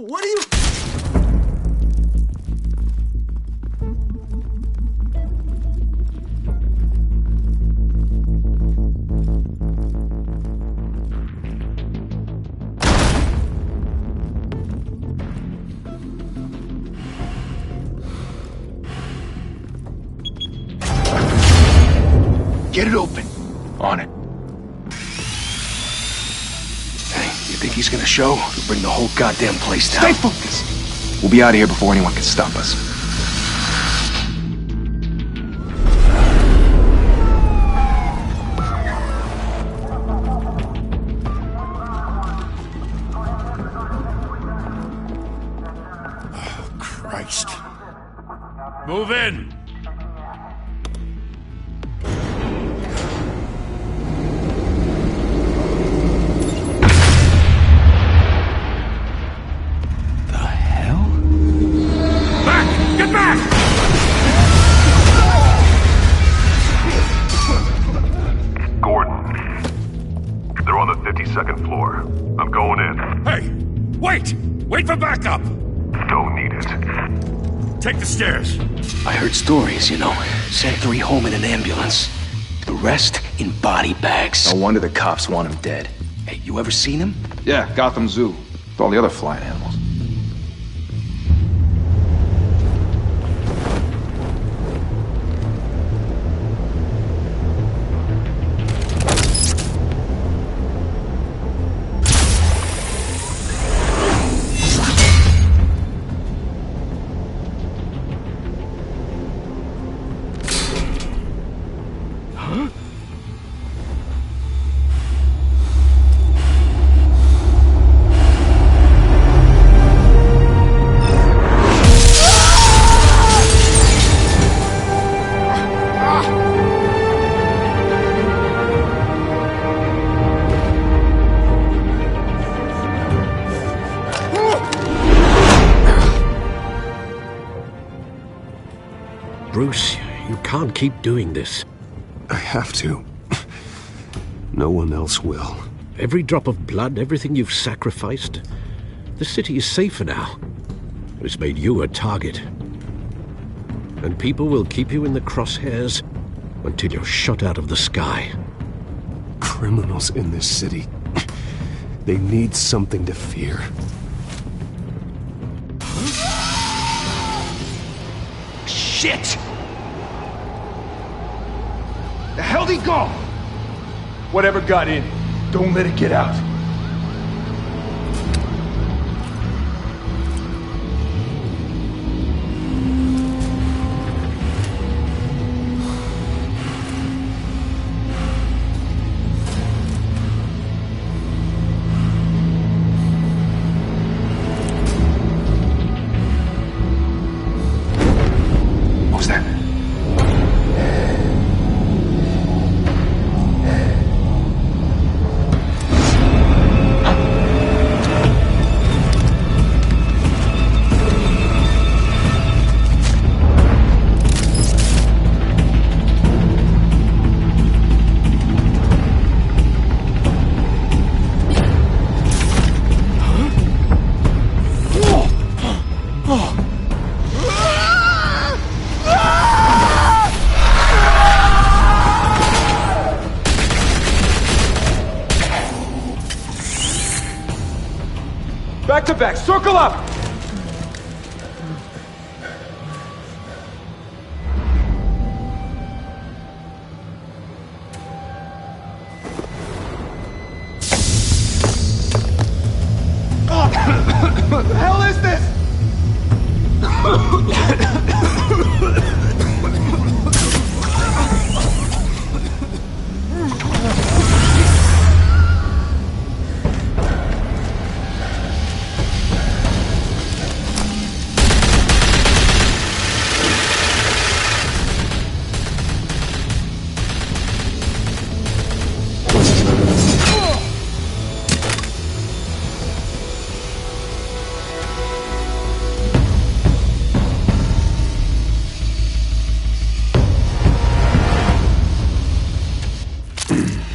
What are you... Get it open. On it. Hey, you think he's gonna show? He'll bring the whole goddamn place down. Stay focused! We'll be out of here before anyone can stop us. Oh, Christ. Move in! Second floor. I'm going in. Hey! Wait! Wait for backup! Don't need it. Take the stairs. I heard stories, you know. Sent 3 home in an ambulance. The rest in body bags. No wonder the cops want him dead. Hey, you ever seen him? Yeah, Gotham Zoo. With all the other flying animals. Bruce, you can't keep doing this. I have to. No one else will. Every drop of blood, everything you've sacrificed. The city is safer now. It's made you a target. And people will keep you in the crosshairs until you're shot out of the sky. Criminals in this city. They need something to fear. Shit! The hell'd he go? Whatever got in, don't let it get out. Back to back, circle up! What the hell is this?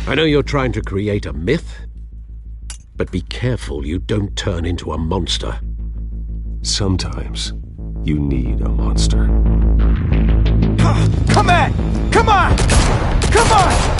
I know you're trying to create a myth, but be careful you don't turn into a monster. Sometimes you need a monster. Come on! Come on! Come on!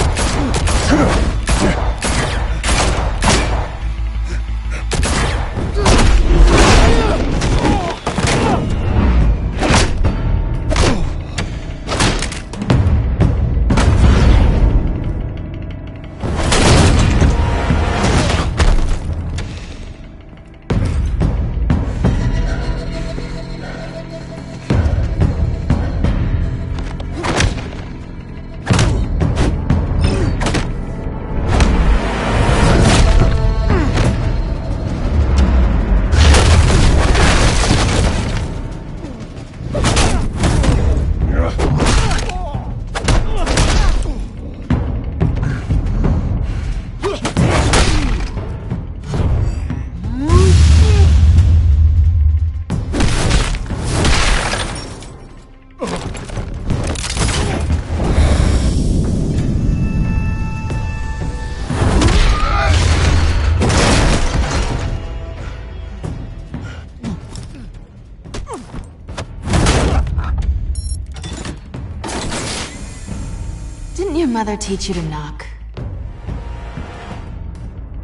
Didn't your mother teach you to knock?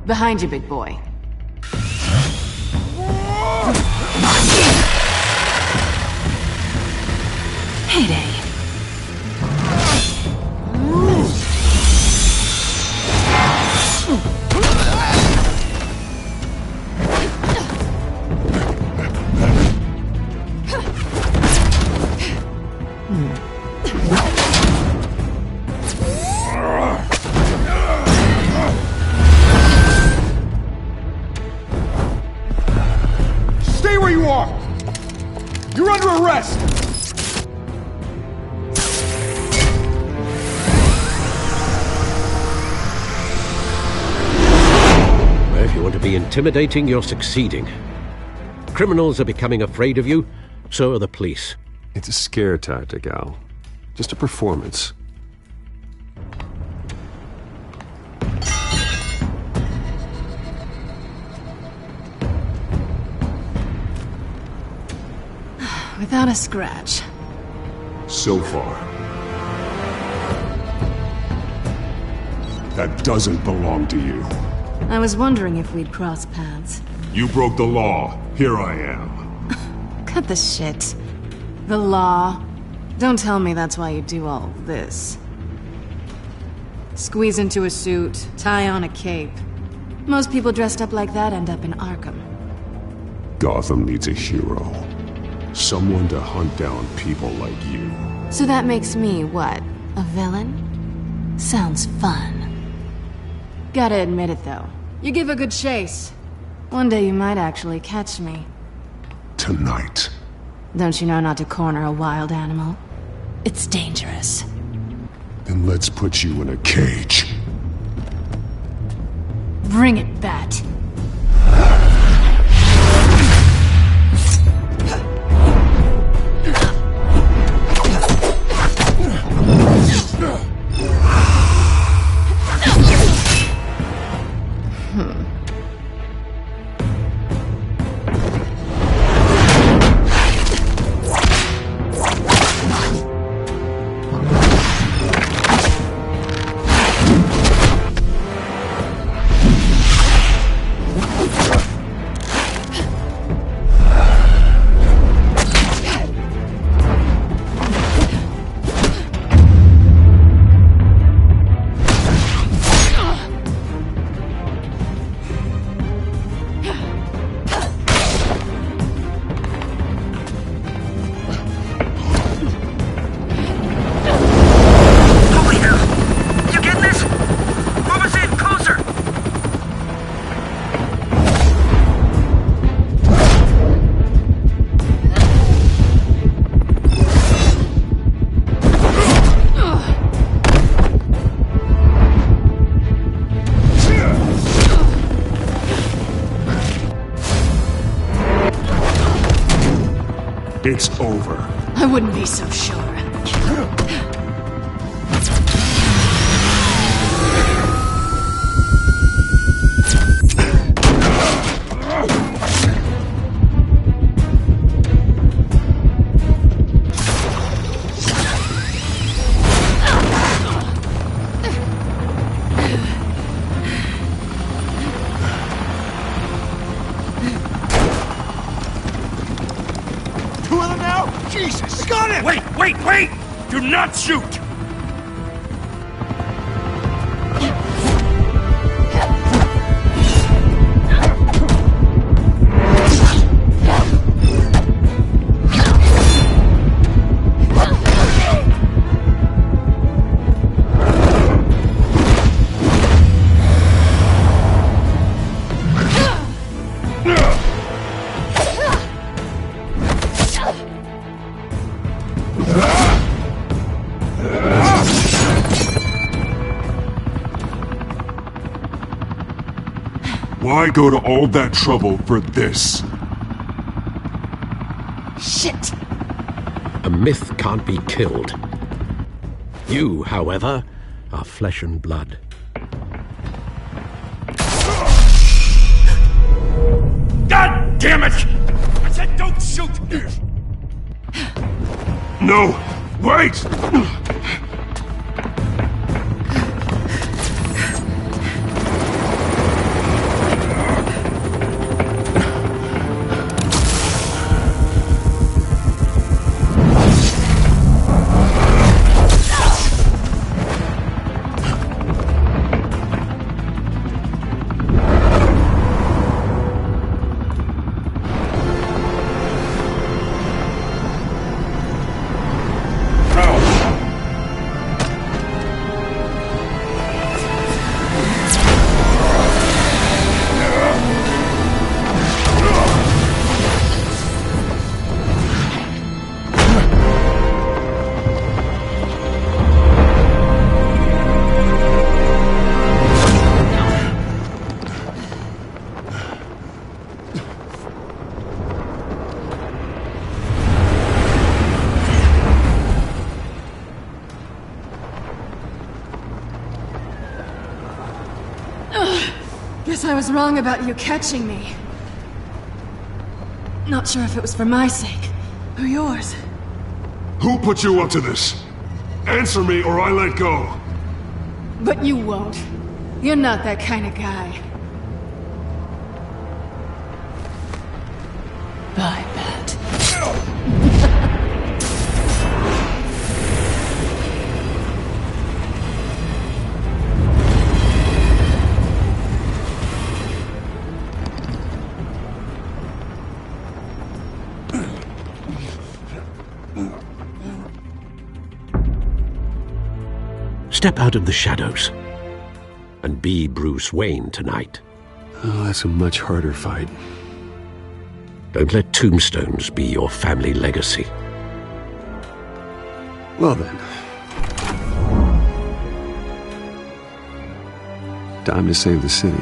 Behind you, big boy. Heyday. Stay where you are! You're under arrest! Well, if you want to be intimidating, you're succeeding. Criminals are becoming afraid of you, so are the police. It's a scare tactic, Al. Just a performance. Without a scratch. So far. That doesn't belong to you. I was wondering if we'd cross paths. You broke the law. Here I am. Cut the shit. The law. Don't tell me that's why you do all this. Squeeze into a suit, tie on a cape. Most people dressed up like that end up in Arkham. Gotham needs a hero. Someone to hunt down people like you. So that makes me, what, a villain? Sounds fun. Gotta admit it, though. You give a good chase. One day you might actually catch me. Tonight. Don't you know not to corner a wild animal? It's dangerous. Then let's put you in a cage. Bring it, Bat. It's over. I wouldn't be so sure. Jesus! I got him! Wait! Do not shoot! Why go to all that trouble for this? Shit! A myth can't be killed. You, however, are flesh and blood. God damn it! I said don't shoot! No! Wait! Guess I was wrong about you catching me. Not sure if it was for my sake, or yours. Who put you up to this? Answer me or I let go. But you won't. You're not that kind of guy. I bet. Step out of the shadows and be Bruce Wayne tonight. Oh, that's a much harder fight. Don't let tombstones be your family legacy. Well then. Time to save the city.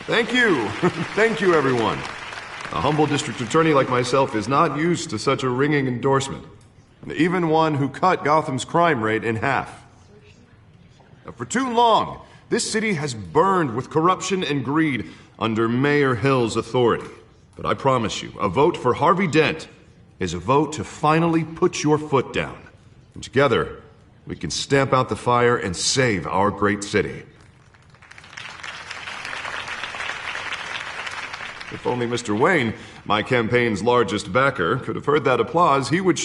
Thank you. Thank you, everyone. A humble district attorney like myself is not used to such a ringing endorsement. Even one who cut Gotham's crime rate in half. For too long, this city has burned with corruption and greed under Mayor Hill's authority. But I promise you, a vote for Harvey Dent is a vote to finally put your foot down. And together, we can stamp out the fire and save our great city. If only Mr. Wayne, my campaign's largest backer, could have heard that applause, he would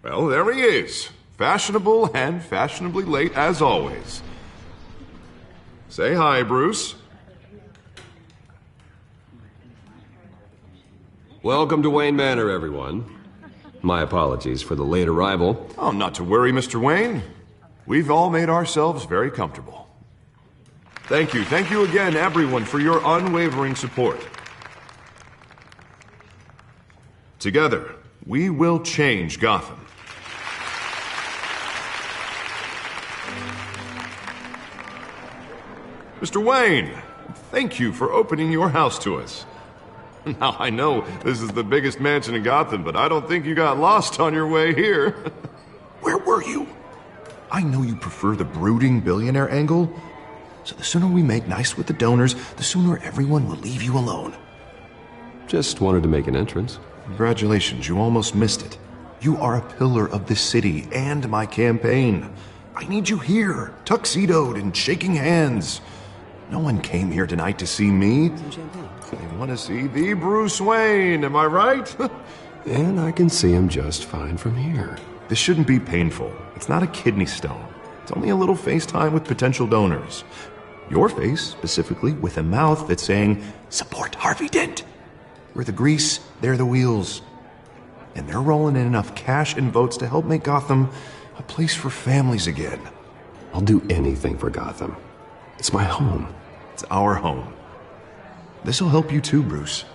well, there he is. Fashionable and fashionably late as always. Say hi, Bruce. Welcome to Wayne Manor, everyone. My apologies for the late arrival. Oh, not to worry, Mr. Wayne. We've all made ourselves very comfortable. Thank you again, everyone, for your unwavering support. Together, we will change Gotham. Mr. Wayne, thank you for opening your house to us. Now, I know this is the biggest mansion in Gotham, but I don't think you got lost on your way here. Where were you? I know you prefer the brooding billionaire angle, so the sooner we make nice with the donors, the sooner everyone will leave you alone. Just wanted to make an entrance. Congratulations, you almost missed it. You are a pillar of this city and my campaign. I need you here, tuxedoed and shaking hands. No one came here tonight to see me. They want to see the Bruce Wayne, am I right? And I can see him just fine from here. This shouldn't be painful. It's not a kidney stone. It's only a little FaceTime with potential donors. Your face, specifically, with a mouth that's saying, support Harvey Dent. We're the grease, they're the wheels. And they're rolling in enough cash and votes to help make Gotham a place for families again. I'll do anything for Gotham. It's my home. It's our home. This'll help you too, Bruce.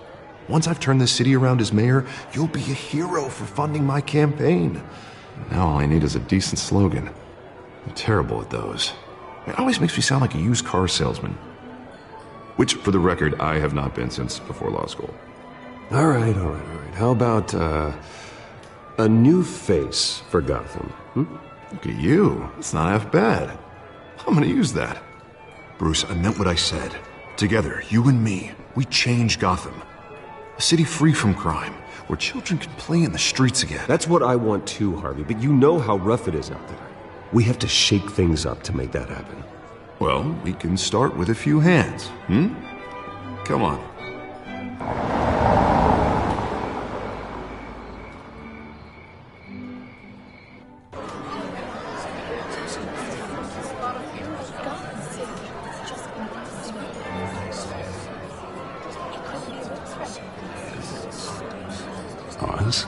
Once I've turned this city around as mayor, you'll be a hero for funding my campaign. Now all I need is a decent slogan. I'm terrible at those. It always makes me sound like a used car salesman. Which, for the record, I have not been since before law school. All right. How about, a new face for Gotham? Look at you. It's not half bad. I'm gonna use that. Bruce, I meant what I said. Together, you and me, we change Gotham. A city free from crime, where children can play in the streets again. That's what I want too, Harvey, but you know how rough it is out there. We have to shake things up to make that happen. Well, we can start with a few hands, Come on. Oz?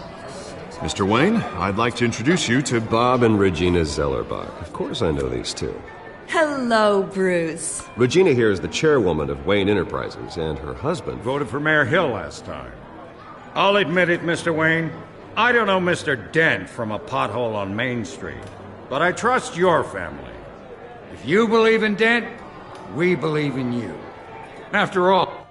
Mr. Wayne, I'd like to introduce you to Bob and Regina Zellerbach. Of course I know these two. Hello, Bruce. Regina here is the chairwoman of Wayne Enterprises, and her husband... Voted for Mayor Hill last time. I'll admit it, Mr. Wayne. I don't know Mr. Dent from a pothole on Main Street, but I trust your family. If you believe in Dent, we believe in you. After all...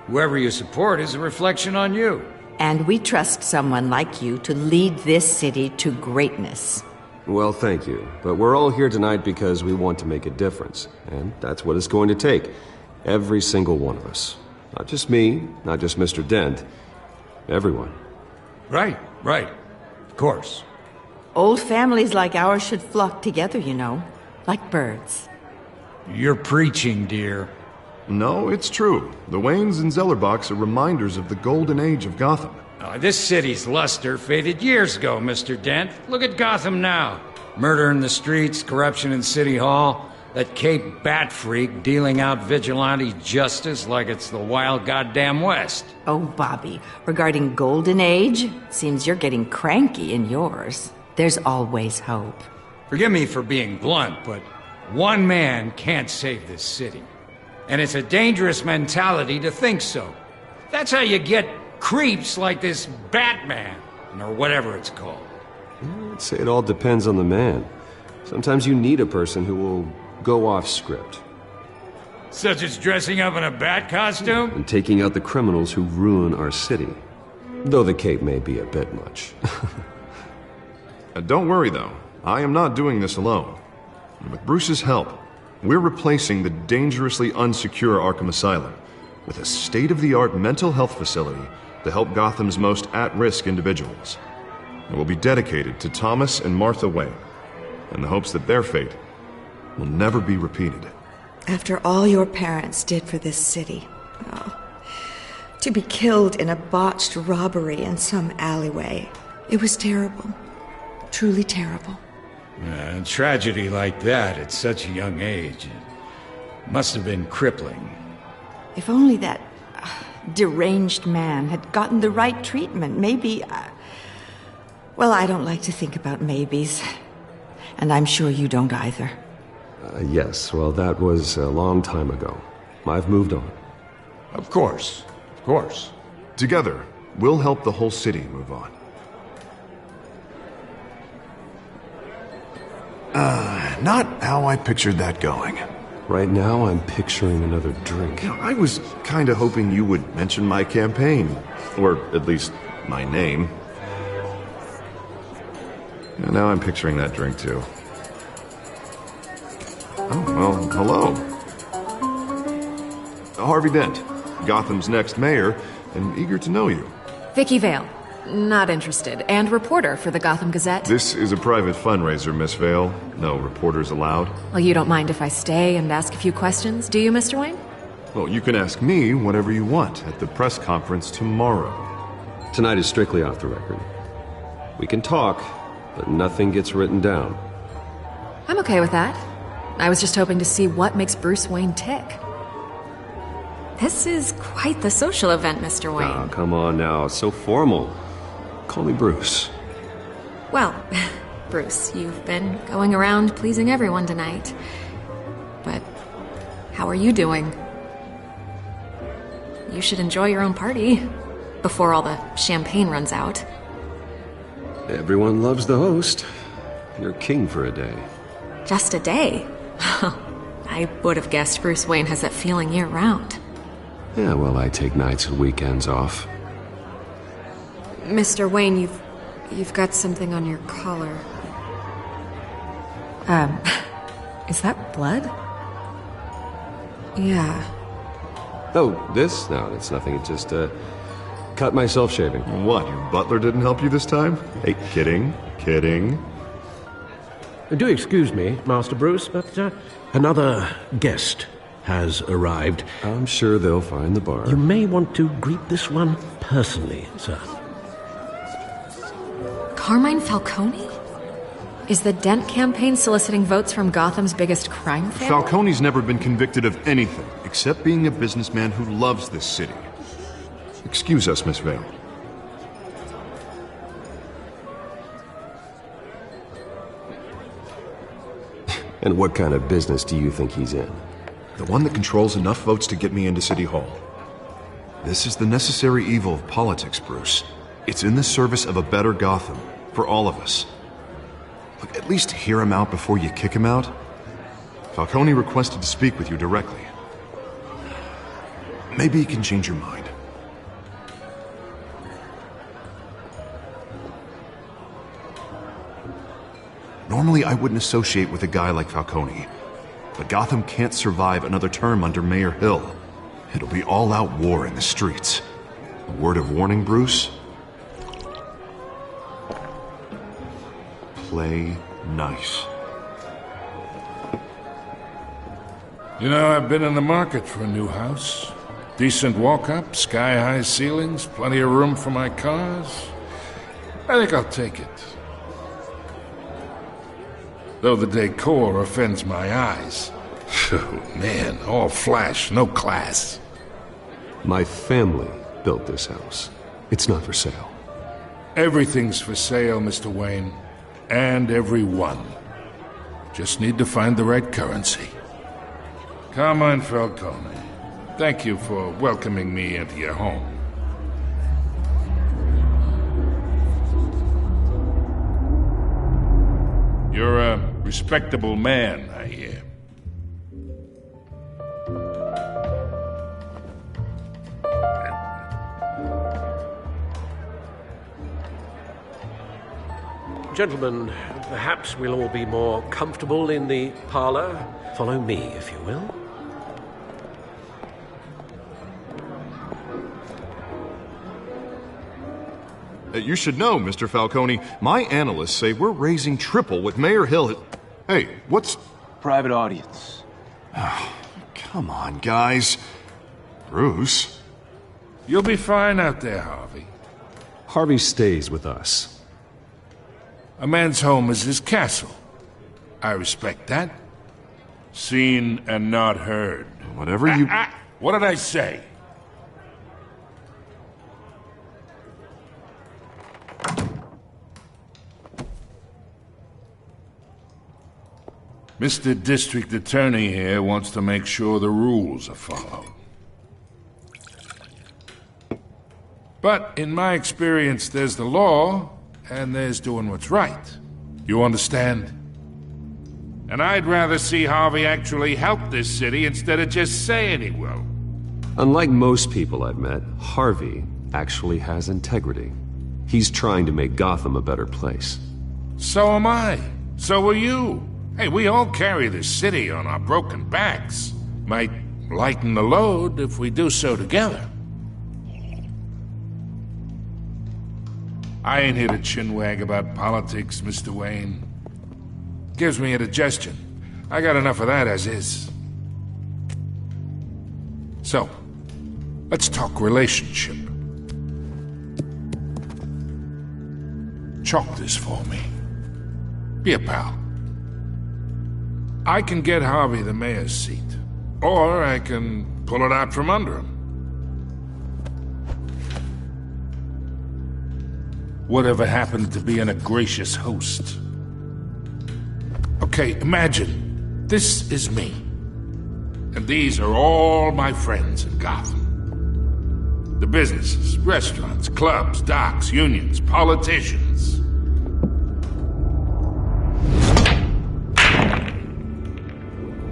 Whoever you support is a reflection on you. And we trust someone like you to lead this city to greatness. Well, thank you. But we're all here tonight because we want to make a difference. And that's what it's going to take. Every single one of us. Not just me, not just Mr. Dent. Everyone. Right. Of course. Old families like ours should flock together, you know. Like birds. You're preaching, dear. No, it's true. The Waynes and Zellerbachs are reminders of the golden age of Gotham. This city's luster faded years ago, Mr. Dent. Look at Gotham now. Murder in the streets, corruption in City Hall, that Cape Bat freak dealing out vigilante justice like it's the wild goddamn West. Oh, Bobby, regarding Golden Age, seems you're getting cranky in yours. There's always hope. Forgive me for being blunt, but one man can't save this city. And it's a dangerous mentality to think so. That's how you get creeps like this Batman, or whatever it's called. I'd say it all depends on the man. Sometimes you need a person who will go off script. Such as dressing up in a bat costume? And taking out the criminals who ruin our city. Though the cape may be a bit much. Don't worry, though. I am not doing this alone. With Bruce's help, we're replacing the dangerously unsecure Arkham Asylum with a state-of-the-art mental health facility to help Gotham's most at-risk individuals. It will be dedicated to Thomas and Martha Wayne, in the hopes that their fate will never be repeated. After all your parents did for this city, to be killed in a botched robbery in some alleyway, it was terrible. Truly terrible. A tragedy like that at such a young age, it must have been crippling. If only that deranged man had gotten the right treatment, maybe... well, I don't like to think about maybes. And I'm sure you don't either. Yes, well, that was a long time ago. I've moved on. Of course. Together, we'll help the whole city move on. Not how I pictured that going. Right now, I'm picturing another drink. I was kinda hoping you would mention my campaign. Or at least, my name. And now I'm picturing that drink, too. Oh, well, hello. Harvey Dent, Gotham's next mayor, and eager to know you. Vicky Vale. Not interested. And reporter for the Gotham Gazette. This is a private fundraiser, Miss Vale. No reporters allowed. Well, you don't mind if I stay and ask a few questions, do you, Mr. Wayne? Well, you can ask me whatever you want at the press conference tomorrow. Tonight is strictly off the record. We can talk, but nothing gets written down. I'm okay with that. I was just hoping to see what makes Bruce Wayne tick. This is quite the social event, Mr. Wayne. Oh, come on now. So formal. Call me Bruce. Well, Bruce, you've been going around pleasing everyone tonight. But how are you doing? You should enjoy your own party before all the champagne runs out. Everyone loves the host. You're king for a day. Just a day? I would have guessed Bruce Wayne has that feeling year-round. Yeah, well, I take nights and weekends off. Mr. Wayne, you've got something on your collar. Is that blood? Yeah. Oh, this? No, it's nothing. It just, cut myself shaving. What, your butler didn't help you this time? Hey, kidding. Do excuse me, Master Bruce, but another guest has arrived. I'm sure they'll find the bar. You may want to greet this one personally, sir. Carmine Falcone? Is the Dent campaign soliciting votes from Gotham's biggest crime family? Falcone's never been convicted of anything except being a businessman who loves this city. Excuse us, Miss Vale. And what kind of business do you think he's in? The one that controls enough votes to get me into City Hall. This is the necessary evil of politics, Bruce. It's in the service of a better Gotham, for all of us. Look, at least hear him out before you kick him out. Falcone requested to speak with you directly. Maybe he can change your mind. Normally, I wouldn't associate with a guy like Falcone. But Gotham can't survive another term under Mayor Hill. It'll be all-out war in the streets. A word of warning, Bruce? Play nice. You know, I've been in the market for a new house. Decent walk-up, sky-high ceilings, plenty of room for my cars. I think I'll take it. Though the decor offends my eyes. Oh, man, all flash, no class. My family built this house. It's not for sale. Everything's for sale, Mr. Wayne. And everyone. Just need to find the right currency. Carmine Falcone, thank you for welcoming me into your home. You're a respectable man, I hear. Gentlemen, perhaps we'll all be more comfortable in the parlor. Follow me, if you will. You should know, Mr. Falcone, my analysts say we're raising triple what Mayor Hill... Hey, what's... Private audience. Oh, come on, guys. Bruce? You'll be fine out there, Harvey. Harvey stays with us. A man's home is his castle. I respect that. Seen and not heard. Whatever you... What did I say? Mr. District Attorney here wants to make sure the rules are followed. But in my experience, there's the law, and there's doing what's right. You understand? And I'd rather see Harvey actually help this city instead of just saying he will. Unlike most people I've met, Harvey actually has integrity. He's trying to make Gotham a better place. So am I. So are you. Hey, we all carry this city on our broken backs. Might lighten the load if we do so together. I ain't here to chinwag about politics, Mr. Wayne. Gives me indigestion. I got enough of that as is. So, let's talk relationship. Chalk this for me. Be a pal. I can get Harvey the mayor's seat, or I can pull it out from under him. Whatever happened to being a gracious host? Okay, imagine, this is me. And these are all my friends in Gotham. The businesses, restaurants, clubs, docks, unions, politicians.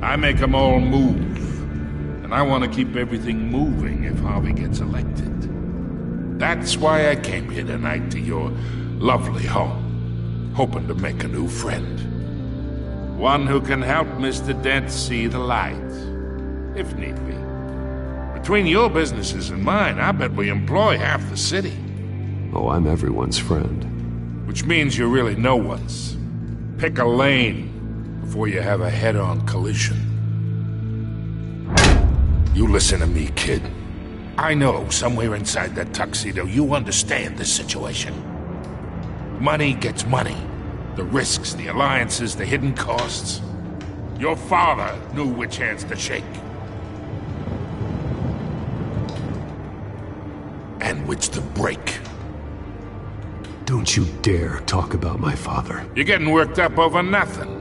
I make them all move. And I want to keep everything moving if Harvey gets elected. That's why I came here tonight to your lovely home, hoping to make a new friend. One who can help Mr. Dent see the light, if need be. Between your businesses and mine, I bet we employ half the city. Oh, I'm everyone's friend. Which means you're really no one's. Pick a lane before you have a head-on collision. You listen to me, kid. I know somewhere inside that tuxedo you understand this situation. Money gets money. The risks, the alliances, the hidden costs. Your father knew which hands to shake. And which to break. Don't you dare talk about my father. You're getting worked up over nothing.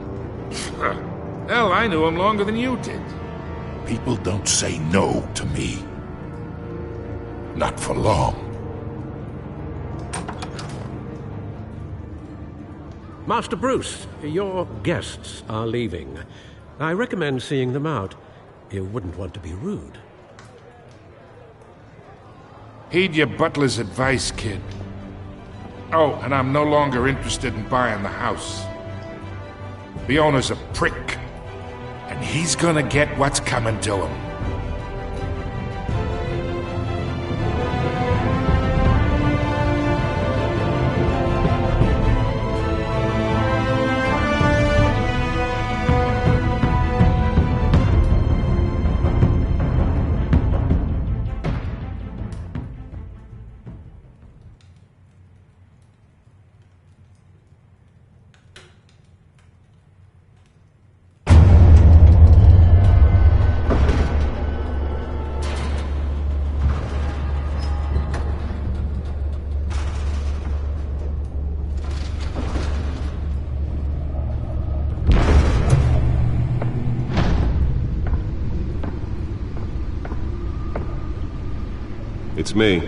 Hell, I knew him longer than you did. People don't say no to me. Not for long. Master Bruce, your guests are leaving. I recommend seeing them out. You wouldn't want to be rude. Heed your butler's advice, kid. Oh, and I'm no longer interested in buying the house. The owner's a prick, and he's gonna get what's coming to him. It's me.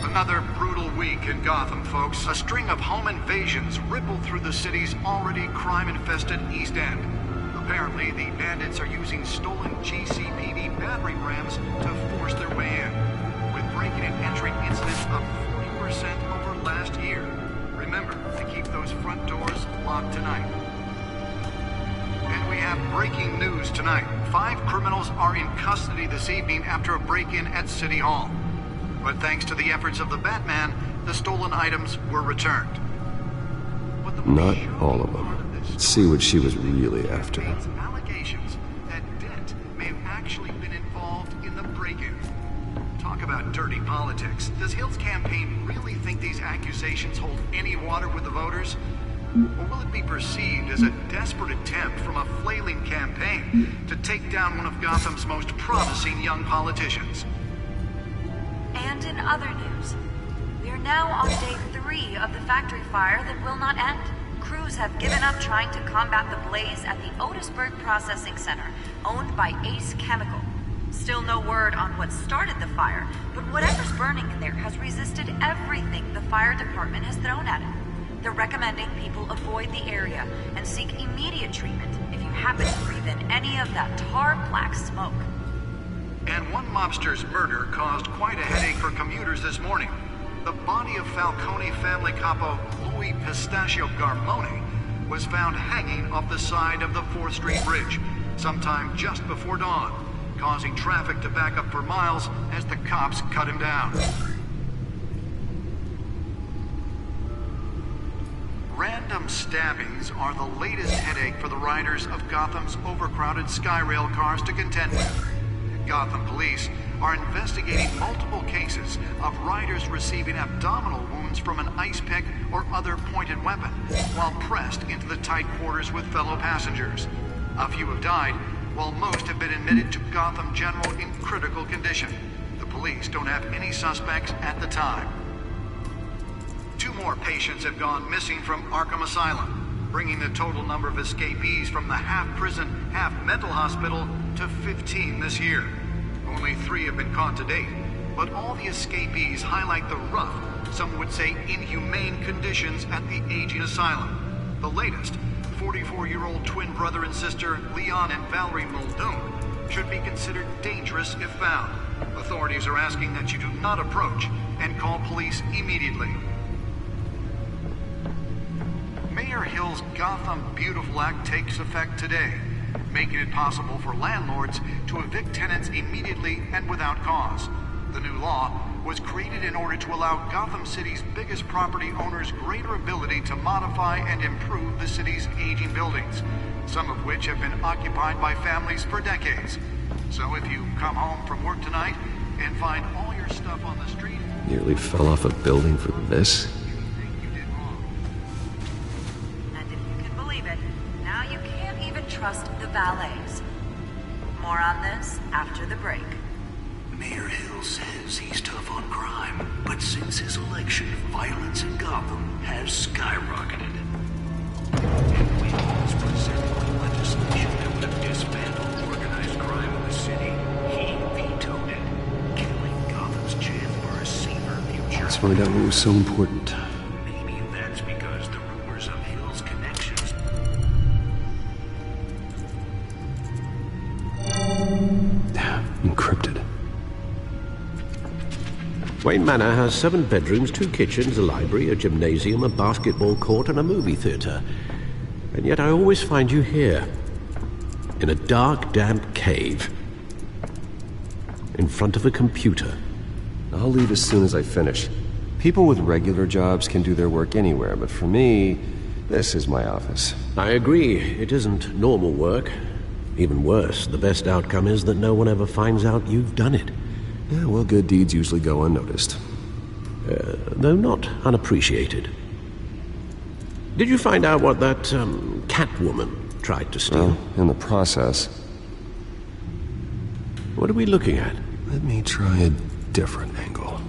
Another brutal week in Gotham, folks. A string of home invasions rippled through the city's already crime-infested East End. Apparently, the bandits are using stolen GCPD battering rams to force their way in, with breaking and entering incidents up 40% over last year. Remember to keep those front doors locked tonight. And we have breaking news tonight. 5 criminals are in custody this evening after a break-in at City Hall. But thanks to the efforts of the Batman, the stolen items were returned. Not all of them. Let's see what she was really after. Allegations that Dent may have actually been involved in the break-in. Talk about dirty politics. Does Hill's campaign really think these accusations hold any water with the voters? Or will it be perceived as a desperate attempt from a flailing campaign to take down one of Gotham's most promising young politicians? And in other news, we are now on day 3 of the factory fire that will not end. Crews have given up trying to combat the blaze at the Otisburg Processing Center, owned by Ace Chemical. Still no word on what started the fire, but whatever's burning in there has resisted everything the fire department has thrown at it. They're recommending people avoid the area and seek immediate treatment if you happen to breathe in any of that tar black smoke. And one mobster's murder caused quite a headache for commuters this morning. The body of Falcone family capo Louis Pistachio Garmone was found hanging off the side of the 4th Street Bridge sometime just before dawn, causing traffic to back up for miles as the cops cut him down. Random stabbings are the latest headache for the riders of Gotham's overcrowded Skyrail cars to contend with. Gotham police are investigating multiple cases of riders receiving abdominal wounds from an ice pick or other pointed weapon while pressed into the tight quarters with fellow passengers. A few have died, while most have been admitted to Gotham General in critical condition. The police don't have any suspects at the time. 2 more patients have gone missing from Arkham Asylum, bringing the total number of escapees from the half-prison, half-mental hospital to 15 this year. Only 3 have been caught to date, but all the escapees highlight the rough, some would say inhumane conditions at the aging asylum. The latest, 44-year-old twin brother and sister Leon and Valerie Muldoon, should be considered dangerous if found. Authorities are asking that you do not approach and call police immediately. Mayor Hill's Gotham Beautiful Act takes effect today, making it possible for landlords to evict tenants immediately and without cause. The new law was created in order to allow Gotham City's biggest property owners greater ability to modify and improve the city's aging buildings, some of which have been occupied by families for decades. So if you come home from work tonight and find all your stuff on the street... Nearly fell off a building for this? Trust the valets. More on this after the break. Mayor Hill says he's tough on crime, but since his election, violence in Gotham has skyrocketed. And when he was presented legislation that would dismantle organized crime in the city, he vetoed it, killing Gotham's chance for a safer future. Let's find out what was so important. Maybe that's because the rumors of Hill's connections... Encrypted. Wayne Manor has 7 bedrooms, 2 kitchens, a library, a gymnasium, a basketball court, and a movie theater. And yet I always find you here, in a dark, damp cave, in front of a computer. I'll leave as soon as I finish. People with regular jobs can do their work anywhere, but for me, this is my office. I agree. It isn't normal work. Even worse, the best outcome is that no one ever finds out you've done it. Yeah, well, good deeds usually go unnoticed. Though not unappreciated. Did you find out what that, Catwoman tried to steal? Well, in the process. What are we looking at? Let me try a different angle.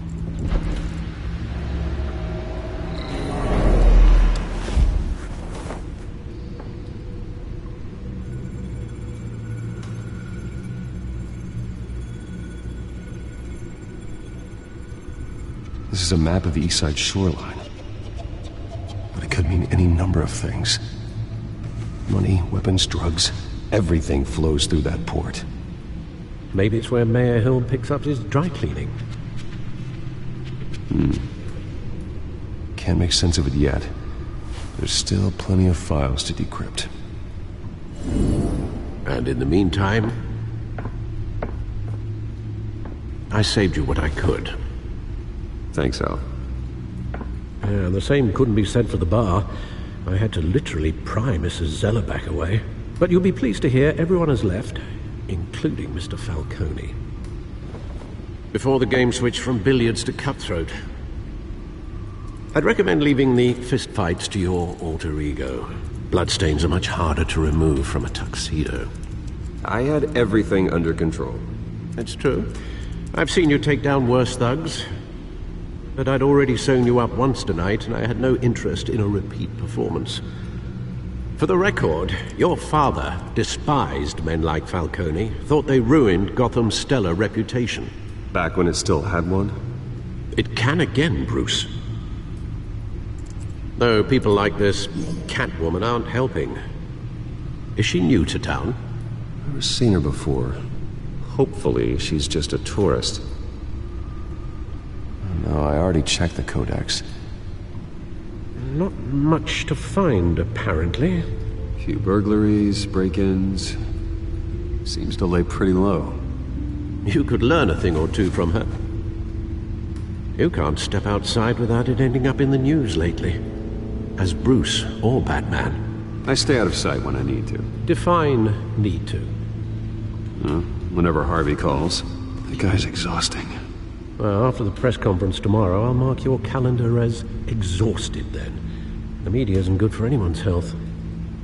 This is a map of the East Side shoreline. But it could mean any number of things. Money, weapons, drugs. Everything flows through that port. Maybe it's where Mayor Hill picks up his dry cleaning. Can't make sense of it yet. There's still plenty of files to decrypt. And in the meantime, I saved you what I could. Thanks, Al. Yeah, the same couldn't be said for the bar. I had to literally pry Mrs. Zellerback away. But you'll be pleased to hear everyone has left, including Mr. Falcone. Before the game switched from billiards to cutthroat. I'd recommend leaving the fistfights to your alter ego. Bloodstains are much harder to remove from a tuxedo. I had everything under control. That's true. I've seen you take down worse thugs. But I'd already sewn you up once tonight, and I had no interest in a repeat performance. For the record, your father despised men like Falcone, thought they ruined Gotham's stellar reputation. Back when it still had one? It can again, Bruce. Though people like this Catwoman aren't helping. Is she new to town? Never seen her before. Hopefully, she's just a tourist. No, I already checked the codex. Not much to find, apparently. Few burglaries, break-ins. Seems to lay pretty low. You could learn a thing or two from her. You can't step outside without it ending up in the news lately. As Bruce or Batman. I stay out of sight when I need to. Define need to. Whenever Harvey calls. The guy's exhausting. Well, after the press conference tomorrow, I'll mark your calendar as exhausted then. The media isn't good for anyone's health.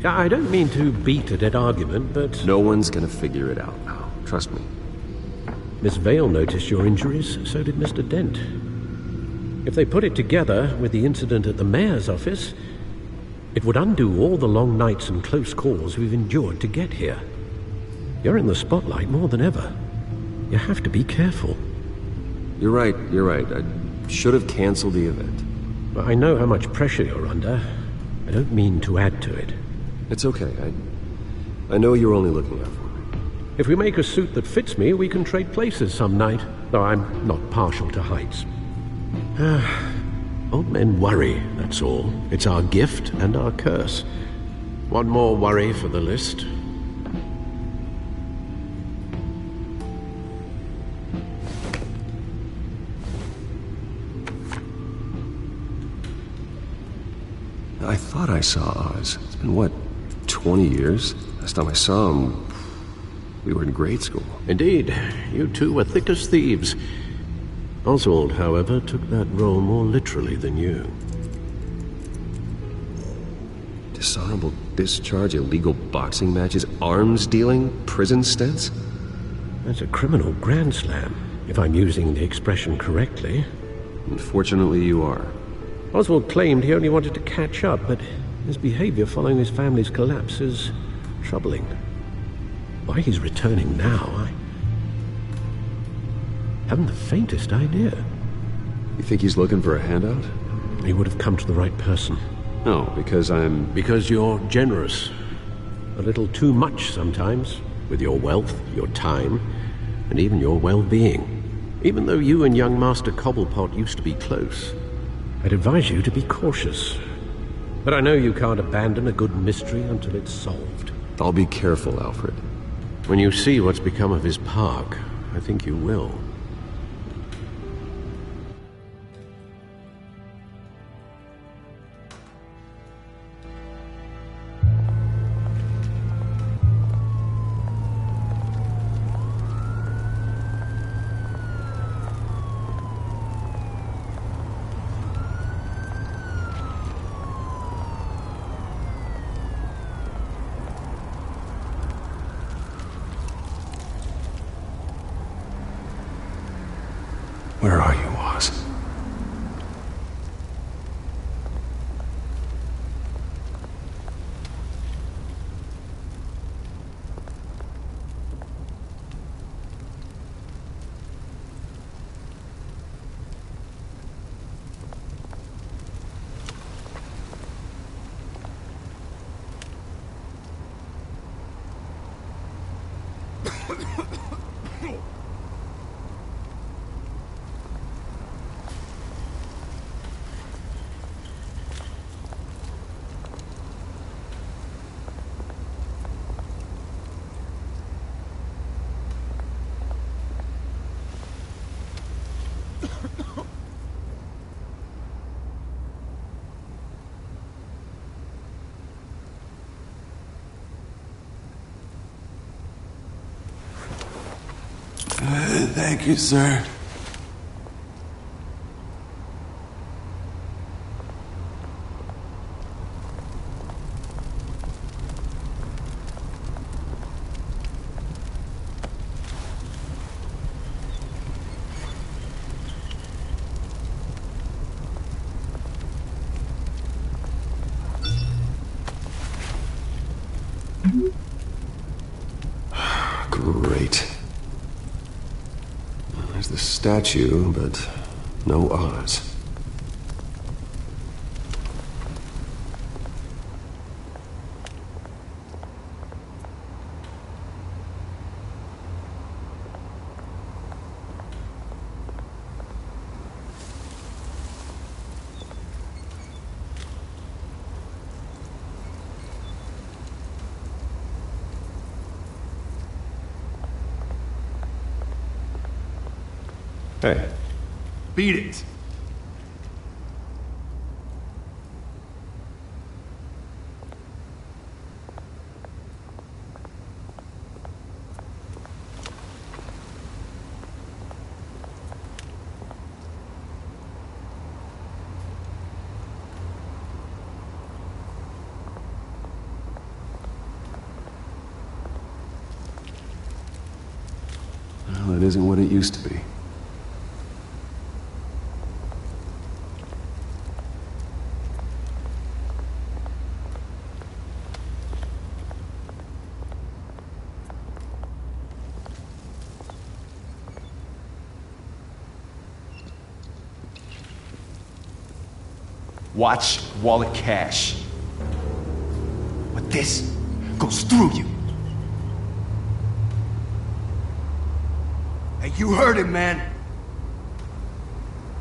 I don't mean to beat a dead argument, but... No one's gonna figure it out now. Trust me. Miss Vale noticed your injuries, so did Mr. Dent. If they put it together with the incident at the mayor's office, it would undo all the long nights and close calls we've endured to get here. You're in the spotlight more than ever. You have to be careful. You're right. I should have canceled the event. Well, I know how much pressure you're under. I don't mean to add to it. It's okay. I know you're only looking out for me. If we make a suit that fits me, we can trade places some night. Though I'm not partial to heights. Old men worry, that's all. It's our gift and our curse. One more worry for the list. I thought I saw Oz. It's been, what, 20 years? Last time I saw him, we were in grade school. Indeed. You two were thick as thieves. Oswald, however, took that role more literally than you. Dishonorable discharge, illegal boxing matches, arms dealing, prison stints? That's a criminal grand slam. If I'm using the expression correctly. Unfortunately, you are. Oswald claimed he only wanted to catch up, but his behavior following his family's collapse is troubling. Why he's returning now, I haven't the faintest idea. You think he's looking for a handout? He would have come to the right person. No, because I'm... Because you're generous. A little too much sometimes, with your wealth, your time, and even your well-being. Even though you and young Master Cobblepot used to be close, I'd advise you to be cautious. But I know you can't abandon a good mystery until it's solved. I'll be careful, Alfred. When you see what's become of his park, I think you will. Where are you, Oz? Thank you, sir. Great. There's the statue, but no Oz. Hey. Beat it. Well, it isn't what it used to be. Watch wallet cash. But this goes through you. Hey, you heard it, man.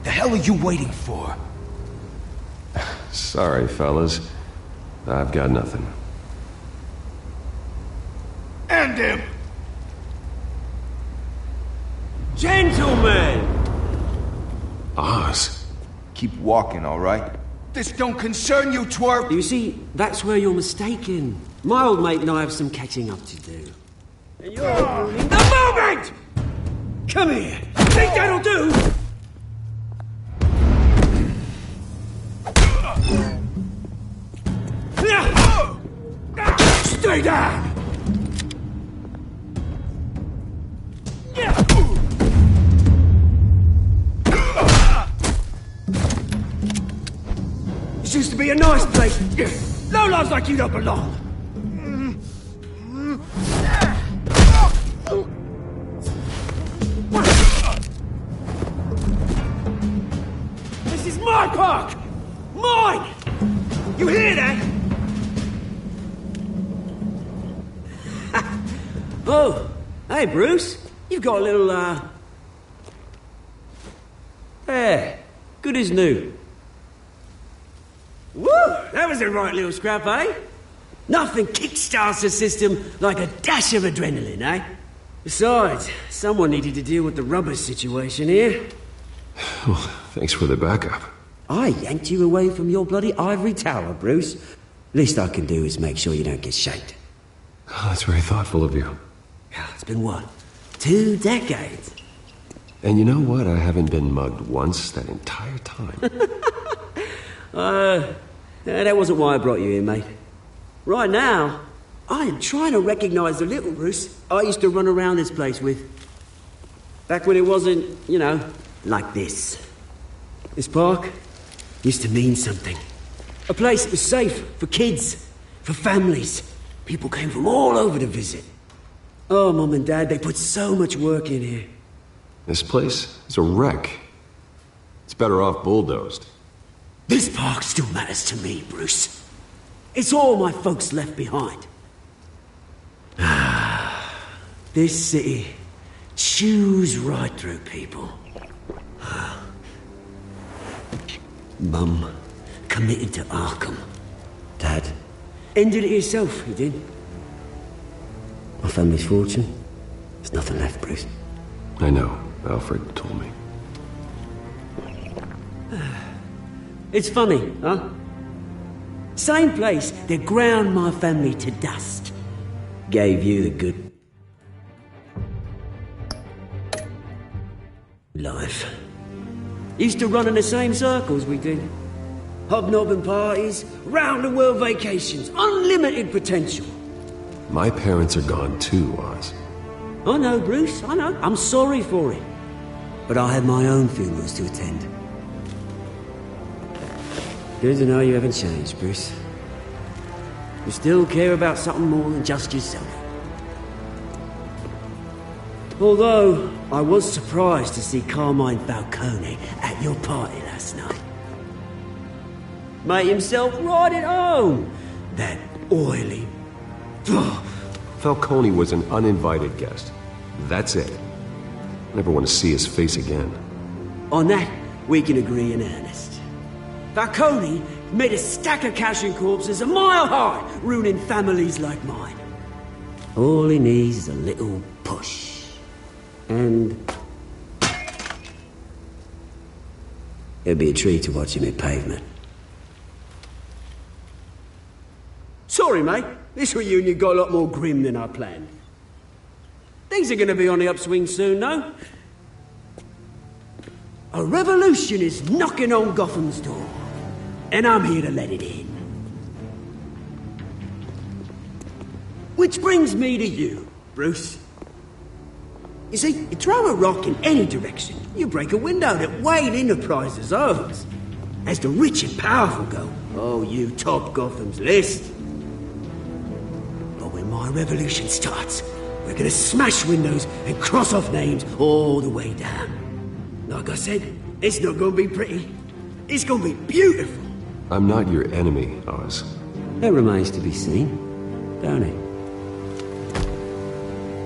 The hell are you waiting for? Sorry, fellas. I've got nothing. End him! Gentlemen! Oz. Keep walking, all right? This don't concern you, twerp! You see, that's where you're mistaken. My old mate and I have some catching up to do. And you're ruining the moment! Come here! Think that'll do? Stay down! to be a nice place. No lives like you don't belong. This is my park! Mine! You hear that? Oh, hey, Bruce. You've got a little, Yeah, good as new. Woo! That was a right little scrap, eh? Nothing kickstarts the system like a dash of adrenaline, eh? Besides, someone needed to deal with the rubber situation here. Well, thanks for the backup. I yanked you away from your bloody ivory tower, Bruce. Least I can do is make sure you don't get shanked. Oh, that's very thoughtful of you. It's been what? 2 decades? And you know what? I haven't been mugged once that entire time. That wasn't why I brought you here, mate. Right now, I am trying to recognize the little Bruce I used to run around this place with. Back when it wasn't, you know, like this. This park used to mean something. A place that was safe for kids, for families. People came from all over to visit. Oh, Mum and Dad, they put so much work in here. This place is a wreck. It's better off bulldozed. This park still matters to me, Bruce. It's all my folks left behind. This city chews right through people. Mum committed to Arkham. Dad ended it himself, he did. My family's fortune, there's nothing left, Bruce. I know. Alfred told me. It's funny, huh? Same place that ground my family to dust. Gave you the good life. Used to run in the same circles we did. Hobnobbing parties, round-the-world vacations, unlimited potential. My parents are gone too, Oz. I know, Bruce, I know. I'm sorry for it. But I had my own funerals to attend. Good to know you haven't changed, Bruce. You still care about something more than just yourself. Although, I was surprised to see Carmine Falcone at your party last night. Made himself right at home. That oily... Falcone was an uninvited guest. That's it. Never want to see his face again. On that, we can agree in earnest. Falcone made a stack of cash and corpses a mile high, ruining families like mine. All he needs is a little push. And... it'll be a treat to watch him hit pavement. Sorry, mate. This reunion got a lot more grim than I planned. Things are going to be on the upswing soon, though. A revolution is knocking on Gotham's door, and I'm here to let it in. Which brings me to you, Bruce. You see, you throw a rock in any direction, you break a window that Wayne Enterprises owns. As the rich and powerful go, oh, you top Gotham's list. But when my revolution starts, we're gonna smash windows and cross off names all the way down. Like I said, it's not gonna be pretty. It's gonna be beautiful. I'm not your enemy, Oz. That remains to be seen, don't it?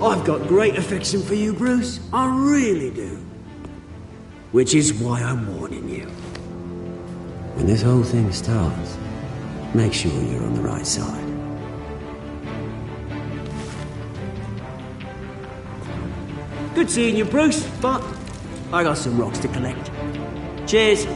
I've got great affection for you, Bruce. I really do. Which is why I'm warning you. When this whole thing starts, make sure you're on the right side. Good seeing you, Bruce, but I got some rocks to collect. Cheers.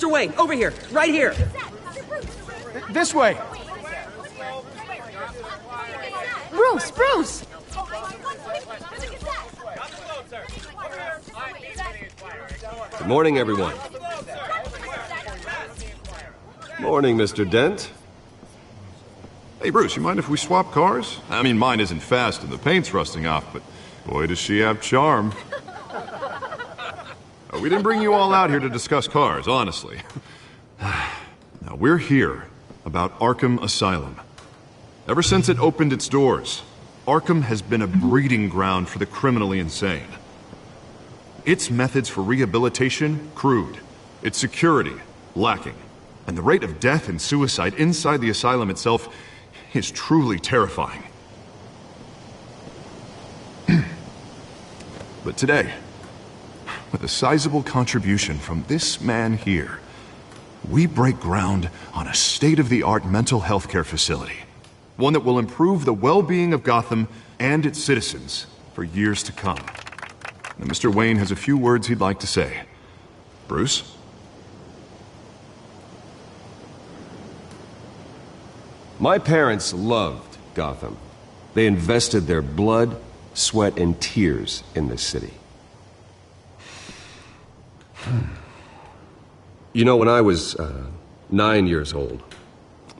Mr. Wayne, over here, right here. This way. Bruce! Good morning, everyone. Morning, Mr. Dent. Hey, Bruce, you mind if we swap cars? I mean, mine isn't fast and the paint's rusting off, but boy, does she have charm. We didn't bring you all out here to discuss cars, honestly. Now, we're here about Arkham Asylum. Ever since it opened its doors, Arkham has been a breeding ground for the criminally insane. Its methods for rehabilitation, crude. Its security, lacking. And the rate of death and suicide inside the asylum itself is truly terrifying. But today, with a sizable contribution from this man here, we break ground on a state-of-the-art mental health care facility. One that will improve the well-being of Gotham and its citizens for years to come. And Mr. Wayne has a few words he'd like to say. Bruce? My parents loved Gotham. They invested their blood, sweat, and tears in this city. You know, when I was 9 years old,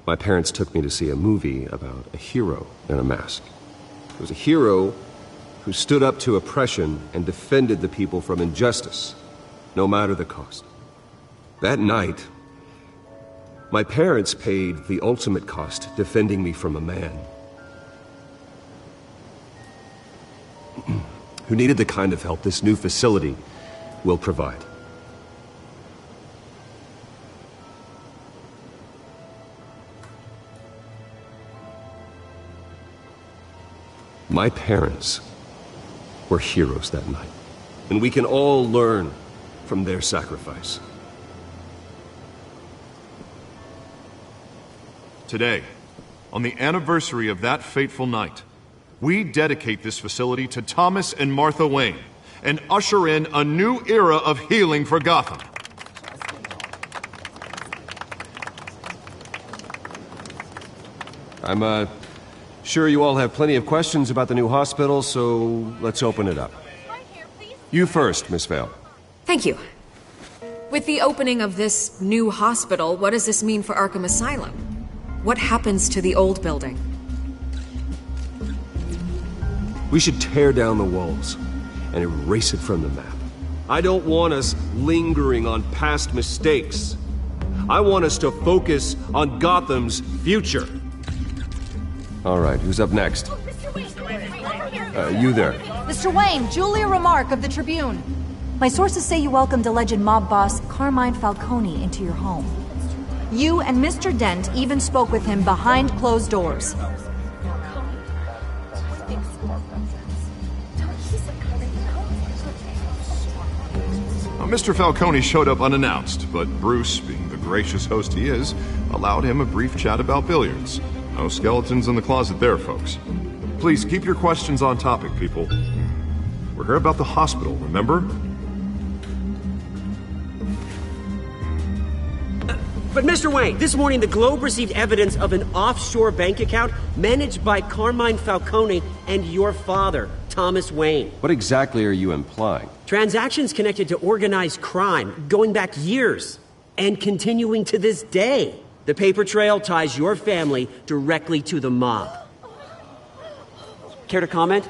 my parents took me to see a movie about a hero in a mask. It was a hero who stood up to oppression and defended the people from injustice, no matter the cost. That night, my parents paid the ultimate cost defending me from a man who needed the kind of help this new facility will provide. My parents were heroes that night, and we can all learn from their sacrifice. Today, on the anniversary of that fateful night, we dedicate this facility to Thomas and Martha Wayne and usher in a new era of healing for Gotham. I'm sure you all have plenty of questions about the new hospital, so let's open it up. You first, Miss Vale. Thank you. With the opening of this new hospital, what does this mean for Arkham Asylum? What happens to the old building? We should tear down the walls and erase it from the map. I don't want us lingering on past mistakes. I want us to focus on Gotham's future. All right, who's up next? You there. Mr. Wayne, Julia Remark of the Tribune. My sources say you welcomed alleged mob boss Carmine Falcone into your home. You and Mr. Dent even spoke with him behind closed doors. Mr. Falcone showed up unannounced, but Bruce, being the gracious host he is, allowed him a brief chat about billiards. No skeletons in the closet there, folks. Please keep your questions on topic, people. We're here about the hospital, remember? But Mr. Wayne, this morning the Globe received evidence of an offshore bank account managed by Carmine Falcone and your father, Thomas Wayne. What exactly are you implying? Transactions connected to organized crime, going back years, and continuing to this day. The paper trail ties your family directly to the mob. Care to comment?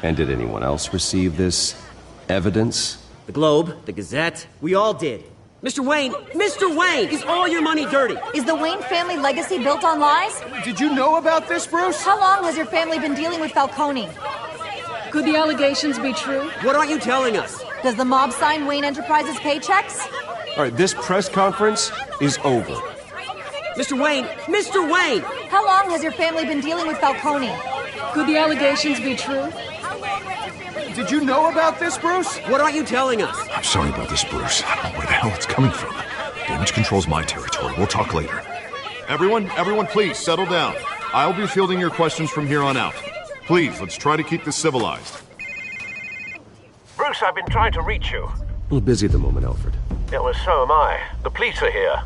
And did anyone else receive this evidence? The Globe, the Gazette, we all did. Mr. Wayne, is all your money dirty? Is the Wayne family legacy built on lies? Did you know about this, Bruce? How long has your family been dealing with Falcone? Could the allegations be true? What aren't you telling us? Does the mob sign Wayne Enterprises paychecks? All right, this press conference is over. Mr. Wayne! How long has your family been dealing with Falcone? Could the allegations be true? Did you know about this, Bruce? What aren't you telling us? I'm sorry about this, Bruce. I don't know where the hell it's coming from. Damage control's my territory. We'll talk later. Everyone, please, settle down. I'll be fielding your questions from here on out. Please, let's try to keep this civilized. Bruce, I've been trying to reach you. A little busy at the moment, Alfred. Yeah, well, so am I. The police are here.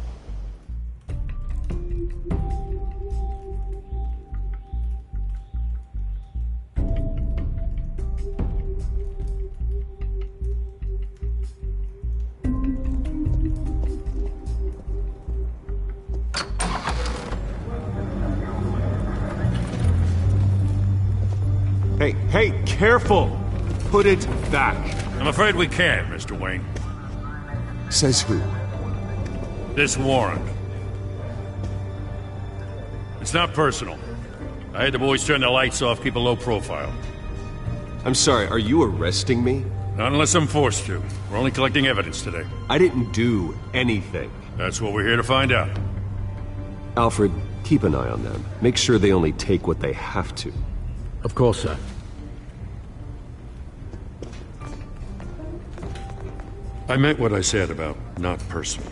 Hey, careful! Put it back. I'm afraid we can't, Mr. Wayne. Says who? This warrant. It's not personal. I had the boys turn the lights off, keep a low profile. I'm sorry, are you arresting me? Not unless I'm forced to. We're only collecting evidence today. I didn't do anything. That's what we're here to find out. Alfred, keep an eye on them. Make sure they only take what they have to. Of course, sir. I meant what I said about not personal.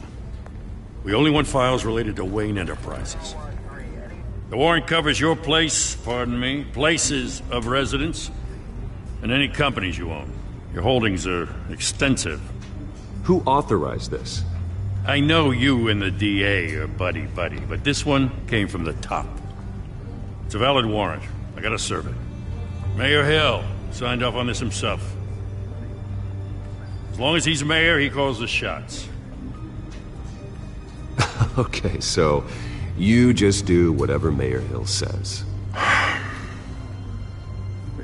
We only want files related to Wayne Enterprises. The warrant covers your place, pardon me, places of residence, and any companies you own. Your holdings are extensive. Who authorized this? I know you and the DA are buddy-buddy, but this one came from the top. It's a valid warrant. I gotta serve it. Mayor Hill signed off on this himself. As long as he's mayor, he calls the shots. Okay, so you just do whatever Mayor Hill says.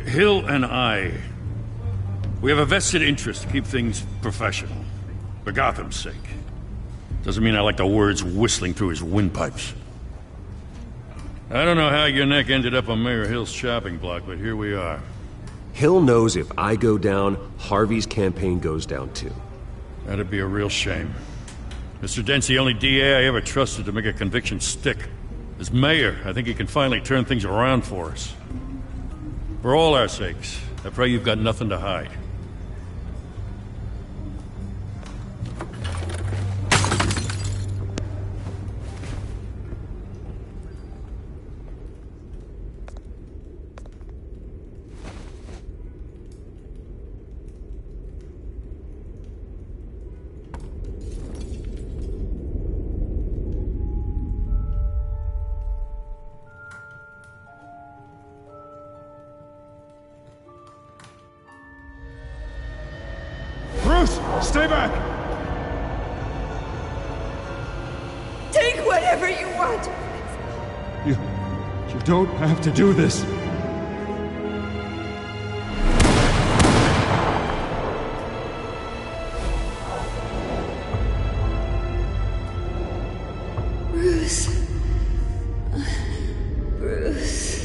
Hill and I, we have a vested interest to keep things professional. For Gotham's sake. Doesn't mean I like the words whistling through his windpipes. I don't know how your neck ended up on Mayor Hill's chopping block, but here we are. Hill knows if I go down, Harvey's campaign goes down too. That'd be a real shame. Mr. Dent's the only DA I ever trusted to make a conviction stick. As mayor, I think he can finally turn things around for us. For all our sakes, I pray you've got nothing to hide. Stay back! Take whatever you want! You don't have to do this. Bruce. Bruce.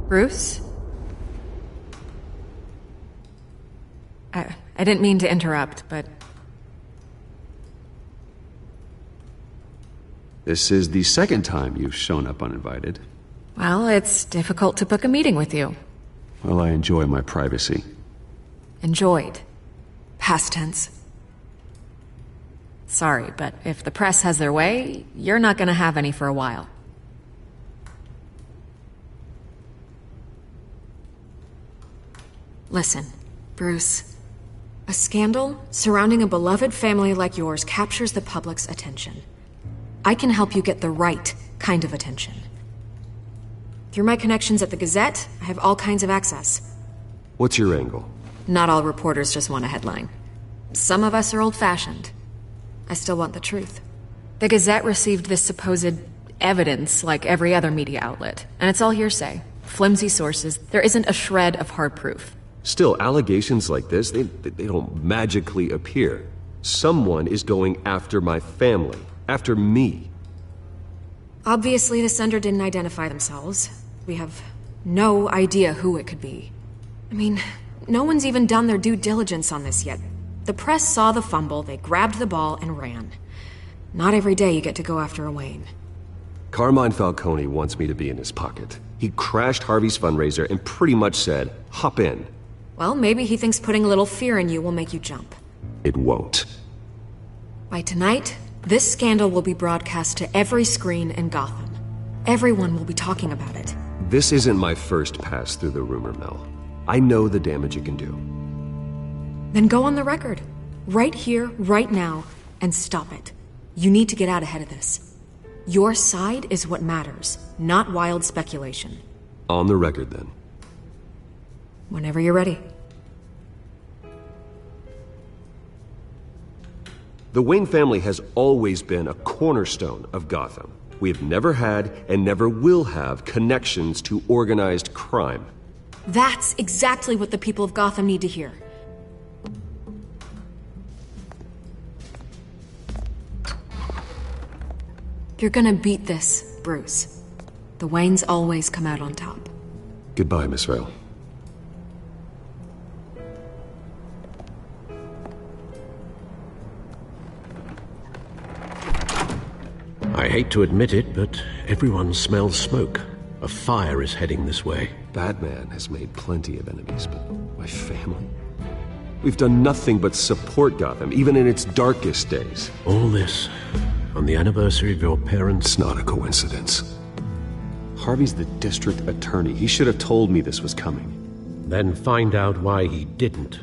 Bruce? I didn't mean to interrupt, but... This is the second time you've shown up uninvited. Well, it's difficult to book a meeting with you. Well, I enjoy my privacy. Enjoyed. Past tense. Sorry, but if the press has their way, you're not gonna have any for a while. Listen, Bruce. A scandal surrounding a beloved family like yours captures the public's attention. I can help you get the right kind of attention. Through my connections at the Gazette, I have all kinds of access. What's your angle? Not all reporters just want a headline. Some of us are old-fashioned. I still want the truth. The Gazette received this supposed evidence like every other media outlet, and it's all hearsay. Flimsy sources. There isn't a shred of hard proof. Still, allegations like this, they don't magically appear. Someone is going after my family. After me. Obviously, the sender didn't identify themselves. We have no idea who it could be. I mean, no one's even done their due diligence on this yet. The press saw the fumble, they grabbed the ball and ran. Not every day you get to go after a Wayne. Carmine Falcone wants me to be in his pocket. He crashed Harvey's fundraiser and pretty much said, hop in. Well, maybe he thinks putting a little fear in you will make you jump. It won't. By tonight, this scandal will be broadcast to every screen in Gotham. Everyone will be talking about it. This isn't my first pass through the rumor mill. I know the damage it can do. Then go on the record. Right here, right now, and stop it. You need to get out ahead of this. Your side is what matters, not wild speculation. On the record, then. Whenever you're ready. The Wayne family has always been a cornerstone of Gotham. We have never had and never will have connections to organized crime. That's exactly what the people of Gotham need to hear. You're gonna beat this, Bruce. The Waynes always come out on top. Goodbye, Miss Vale. I hate to admit it, but everyone smells smoke. A fire is heading this way. Batman has made plenty of enemies, but my family? We've done nothing but support Gotham, even in its darkest days. All this on the anniversary of your parents'... It's not a coincidence. Harvey's the district attorney. He should have told me this was coming. Then find out why he didn't.